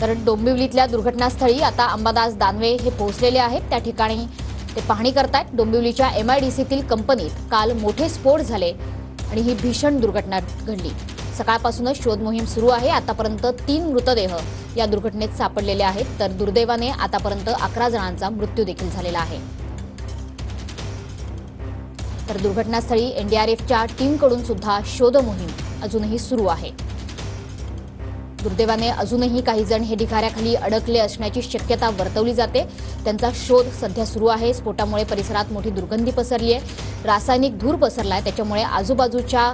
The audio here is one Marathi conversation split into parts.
तर डोंबिवलीतल्या दुर्घटनास्थळी आता अंबादास दानवे हे पोहोचलेले आहेत। त्या ठिकाणी ते पाहणी करतायत। डोंबिवलीच्या MIDCतील कंपनीत काल मोठे स्फोट झाले आणि ही भीषण दुर्घटना घडली। सकाळपासूनच शोध मोहीम सुरू आहे। आतापर्यंत 3 मृतदेह या दुर्घटनेत सापडलेले आहेत, तर दुर्दैवाने आतापर्यंत 11 जणांचा मृत्यू देखील झालेला आहे। तर दुर्घटनास्थळी NDRFच्या टीमकडून सुद्धा शोध मोहीम अजूनही सुरू आहे। दुर्दैवाने अजूनही काही जण हे ढिगाऱ्याखाली अडकले असण्याची शक्यता वर्तवली जाते। त्यांचा शोध सध्या सुरू आहे। स्फोटामुळे परिसरात मोठी दुर्गंधी पसरली आहे। रासायनिक धूर पसरलाय, त्याच्यामुळे आजूबाजूच्या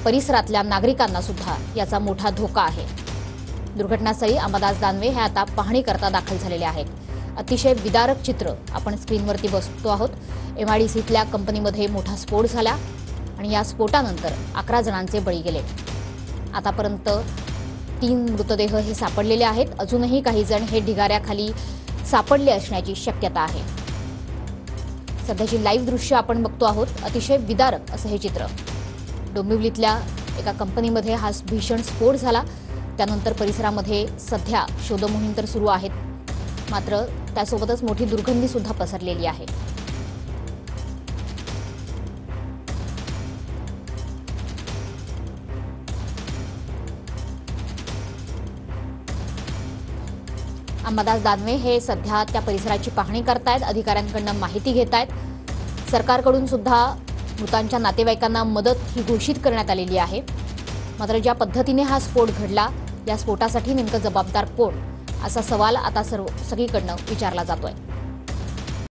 परिसरातल्या नागरिकांना सुद्धा याचा मोठा धोका आहे। दुर्घटनास्थळी अंबादास दानवे हे आता पाहणी करता दाखल झालेले आहेत। अतिशय विदारक चित्र आपण स्क्रीनवरती बघतो आहोत। MIDCतल्या कंपनीमध्ये मोठा स्फोट झाला आणि या स्फोटानंतर 11 जणांचे बळी गेले। आतापर्यंत 3 मृतदेह हे सापडलेले आहेत। अजूनही काही जण हे ढिगाऱ्याखाली सापडले असण्याची शक्यता आहे। सध्याची लाईव्ह दृश्य आपण बघतो आहोत। अतिशय विदारक असं हे चित्र। डोंबिवलीतल्या एका कंपनीमध्ये हा भीषण स्फोट झाला। त्यानंतर परिसरामध्ये सध्या शोधमोहीम तर सुरू आहेत, मात्र त्यासोबतच मोठी दुर्गंधी सुद्धा पसरलेली आहे। अंबादास दानवे हे सध्या त्या परिसराची पाहणी करतायत, अधिकाऱ्यांकडून माहिती घेतायत। सरकारकडून सुद्धा मृतांच्या नातेवाईकांना मदत ही घोषित करण्यात आलेली आहे। मात्र ज्या पद्धतीने हा स्फोट घडला, या स्फोटासाठी नेमकं जबाबदार कोण असा सवाल आता सगळीकडनं विचारला जातोय।